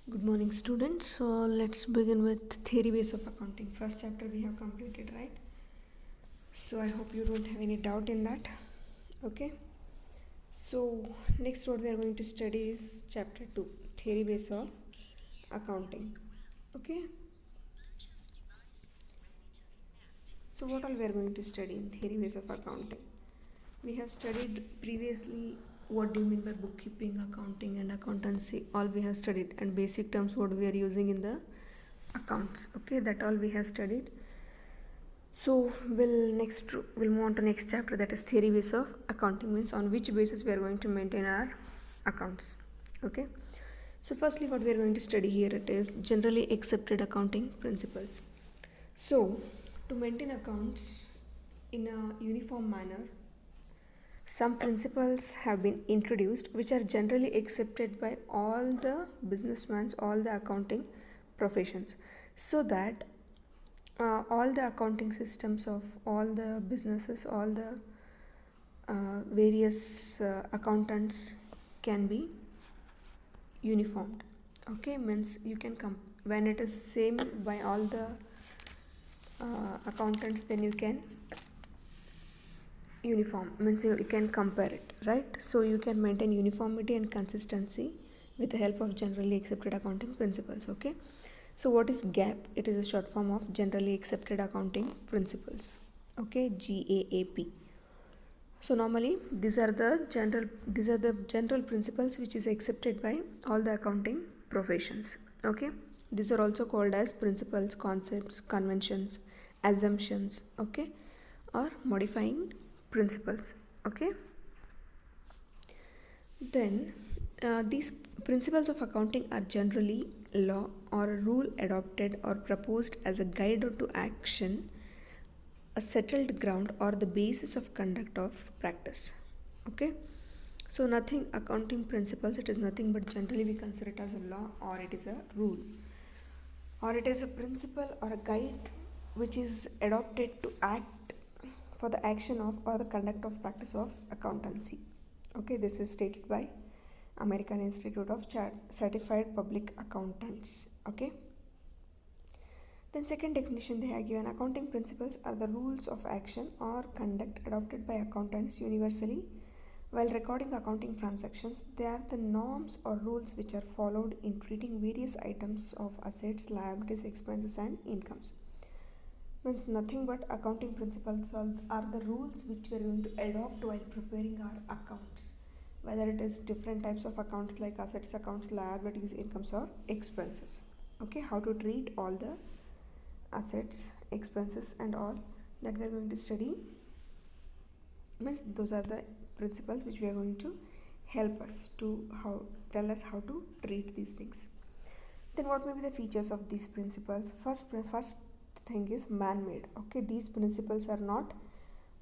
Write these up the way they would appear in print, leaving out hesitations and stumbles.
Good morning, students. So let's begin with theory base of accounting. First chapter we have completed, right? So I hope you don't have any doubt in that. Okay. So next what we are going to study is chapter 2, theory base of accounting. Okay. So what all we are going to study in theory base of accounting? We have studied previously what do you mean by bookkeeping, accounting and accountancy. All we have studied, and basic terms what we are using in the accounts. Okay, that all we have studied. So we'll move on to next chapter, that is theory base of accounting, means on which basis we are going to maintain our accounts. Okay. So firstly what we are going to study here, it is generally accepted accounting principles. So to maintain accounts in a uniform manner, some principles have been introduced which are generally accepted by all the businessmen, all the accounting professions, so that all the accounting systems of all the businesses, all the various accountants can be uniformed. Okay, means you can come when it is same by all the accountants, then you can uniform, means you can compare it, right? So you can maintain uniformity and consistency with the help of generally accepted accounting principles. Okay. So what is GAAP? It is a short form of generally accepted accounting principles. Okay, GAAP. So normally these are the general principles which is accepted by all the accounting professions. Okay, these are also called as principles, concepts, conventions, assumptions. Okay, or modifying principles. Okay, then these principles of accounting are generally law or a rule adopted or proposed as a guide to action, a settled ground or the basis of conduct of practice. Okay, so nothing accounting principles, it is nothing but generally we consider it as a law, or it is a rule, or it is a principle or a guide which is adopted to act for the action of or the conduct of practice of accountancy. Okay, this is stated by American Institute of Certified Public Accountants. Okay, then second definition they have given, accounting principles are the rules of action or conduct adopted by accountants universally while recording accounting transactions. They are the norms or rules which are followed in treating various items of assets, liabilities, expenses and incomes. Means nothing but accounting principles are the rules which we are going to adopt while preparing our accounts, whether it is different types of accounts like assets accounts, liabilities, incomes or expenses. Okay, how to treat all the assets, expenses and all that we are going to study, means those are the principles which we are going to help us to tell us how to treat these things. Then what may be the features of these principles? First thing is man-made. Okay, these principles are not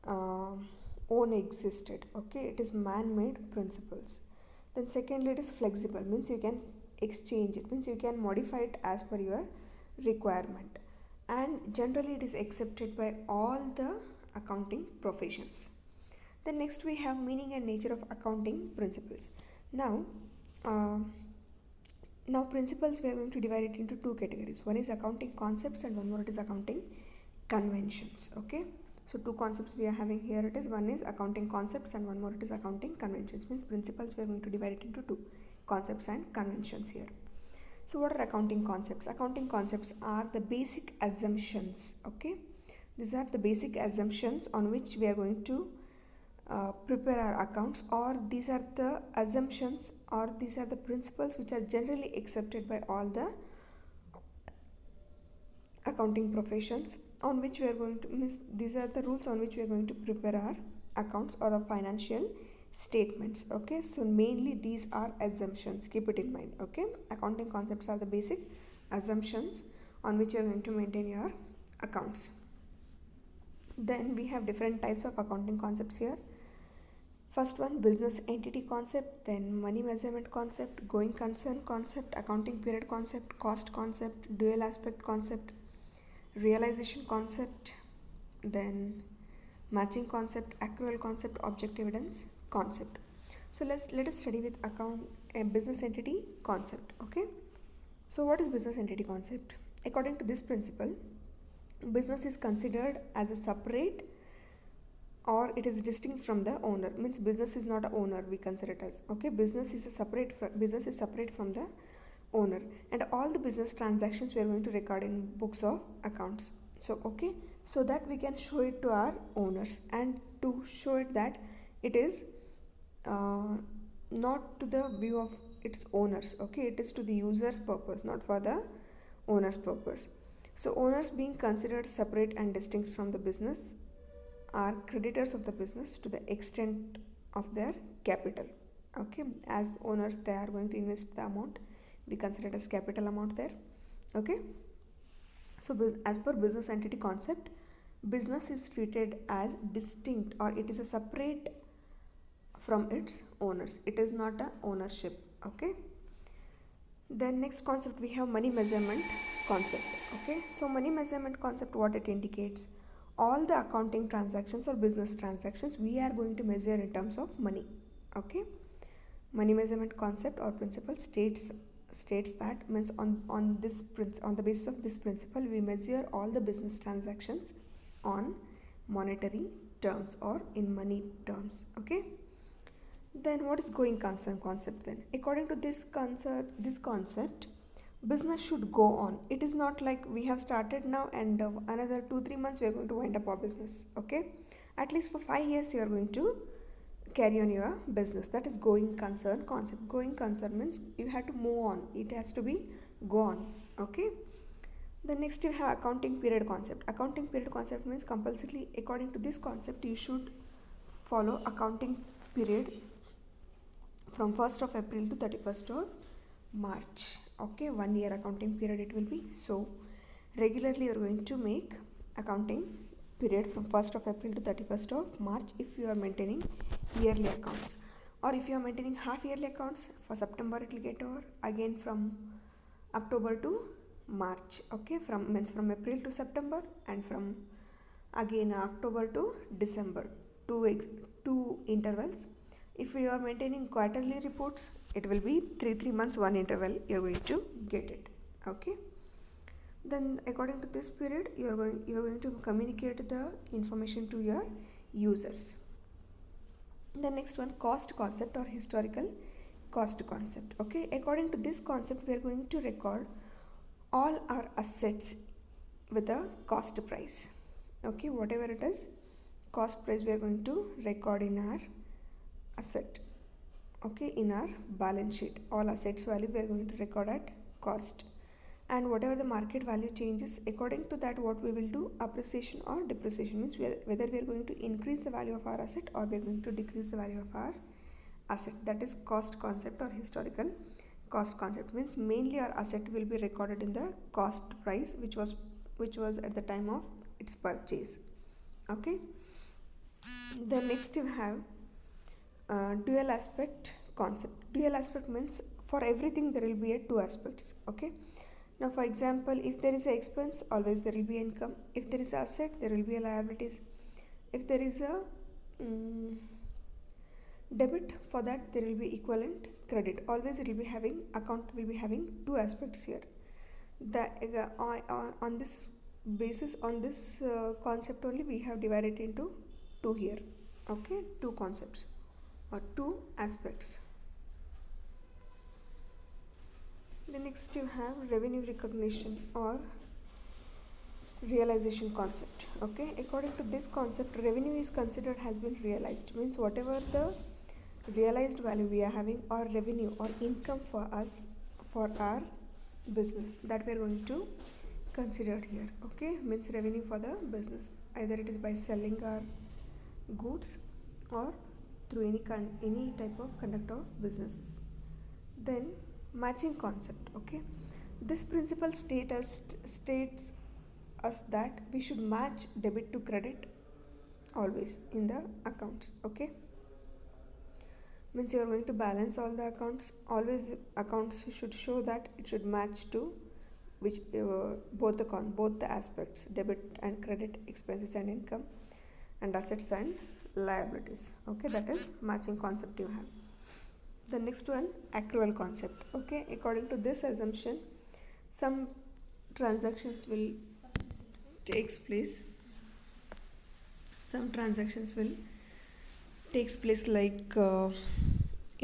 own existed. Okay, it is man-made principles. Then secondly, it is flexible, means you can exchange it, means you can modify it as per your requirement, and generally it is accepted by all the accounting professions. Then next we have meaning and nature of accounting principles. Now uh, now principles we are going to divide it into two categories. One is accounting concepts and one more it is accounting conventions. Okay, so two concepts we are having here, it is one is accounting concepts and one more it is accounting conventions. Means principles we are going to divide it into two, concepts and conventions here. So what are accounting concepts? Accounting concepts are the basic assumptions. Okay, these are the basic assumptions on which we are going to prepare our accounts, or these are the assumptions or these are the principles which are generally accepted by all the accounting professions on which we are going to, means these are the rules on which we are going to prepare our accounts or our financial statements. Okay, so mainly these are assumptions, keep it in mind. Okay, accounting concepts are the basic assumptions on which you are going to maintain your accounts. Then we have different types of accounting concepts here. First one, business entity concept, then money measurement concept, going concern concept, accounting period concept, cost concept, dual aspect concept, realization concept, then matching concept, accrual concept, object evidence concept. So let us study with account a business entity concept. Okay, So what is business entity concept? According to this principle, business is considered as a separate or it is distinct from the owner. Means business is not a owner, we consider it as, okay, business is separate from the owner, and all the business transactions we are going to record in books of accounts. So okay, so that we can show it to our owners, and to show it that it is not to the view of its owners, okay, it is to the user's purpose, not for the owner's purpose. So owners being considered separate and distinct from the business are creditors of the business to the extent of their capital, okay. As owners, they are going to invest the amount, we consider it as capital amount there, okay. So as per business entity concept, business is treated as distinct or it is a separate from its owners, it is not a ownership, okay. Then next concept we have money measurement concept, okay. So money measurement concept, what it indicates, all the accounting transactions or business transactions we are going to measure in terms of money, okay. Money measurement concept or principle states that, means on the basis of this principle we measure all the business transactions on monetary terms or in money terms, okay. Then what is going concern concept then? According to this concept, business should go on. It is not like we have started now and another 2-3 months we are going to wind up our business, okay. At least for 5 years you are going to carry on your business. That is going concern concept. Going concern means you have to move on, it has to be go on, okay. The next you have accounting period concept. Accounting period concept means compulsorily according to this concept you should follow accounting period from 1st of April to 31st of March, okay. 1 year accounting period it will be. So regularly you are going to make accounting period from 1st of April to 31st of March if you are maintaining yearly accounts, or if you are maintaining half yearly accounts, for September it will get over, again from October to March, okay, from April to September, and from again October to December, two intervals. If you are maintaining quarterly reports, it will be 3 months, one interval you are going to get it, okay. Then according to this period you are going to communicate the information to your users. The next one, cost concept or historical cost concept, okay. According to this concept we are going to record all our assets with a cost price, okay. Whatever it is, cost price we are going to record in our asset, okay, in our balance sheet. All assets value we are going to record at cost, and whatever the market value changes, according to that what we will do, appreciation or depreciation, means whether we are going to increase the value of our asset or we are going to decrease the value of our asset. That is cost concept or historical cost concept. Means mainly our asset will be recorded in the cost price which was at the time of its purchase, okay. Then next you have dual aspect concept. Dual aspect means for everything there will be a two aspects, okay. Now for example, if there is a expense, always there will be income. If there is asset, there will be a liabilities. If there is a debit, for that there will be equivalent credit. Always it will be having, account will be having two aspects here. On this basis, on this concept only we have divided into two here, okay, two concepts or two aspects. The next you have revenue recognition or realization concept, okay. According to this concept, revenue is considered has been realized, means whatever the realized value we are having or revenue or income for us for our business, that we are going to consider here, okay. Means revenue for the business, either it is by selling our goods or through any type of conduct of businesses. Then matching concept, okay. This principle states us that we should match debit to credit always in the accounts, okay. Means you are going to balance all the accounts, always accounts should show that it should match to which both the aspects, debit and credit, expenses and income, and assets and liabilities, okay. That is matching concept you have. The next one, accrual concept, okay. According to this assumption, some transactions will takes place some transactions will takes place like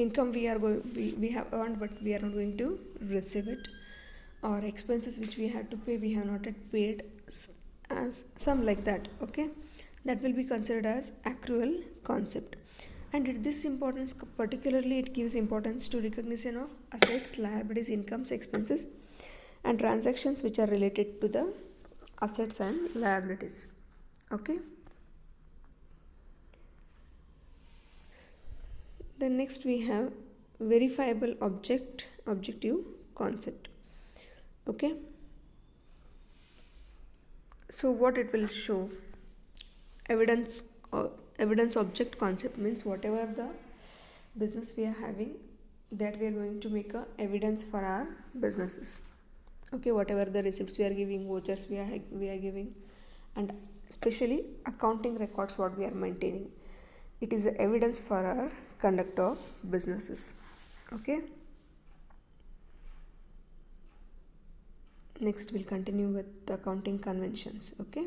income we have earned but we are not going to receive it, or expenses which we had to pay we have not yet paid, as some like that. Okay, that will be considered as accrual concept. And this importance, particularly it gives importance to recognition of assets, liabilities, incomes, expenses, and transactions which are related to the assets and liabilities. Okay, then next we have verifiable objective concept. Okay, so what it will show, evidence or evidence object concept means whatever the business we are having, that we are going to make a evidence for our businesses. Okay, whatever the receipts we are giving, vouchers we are giving, and especially accounting records what we are maintaining, it is the evidence for our conduct of businesses. Okay, next we'll continue with the accounting conventions. Okay.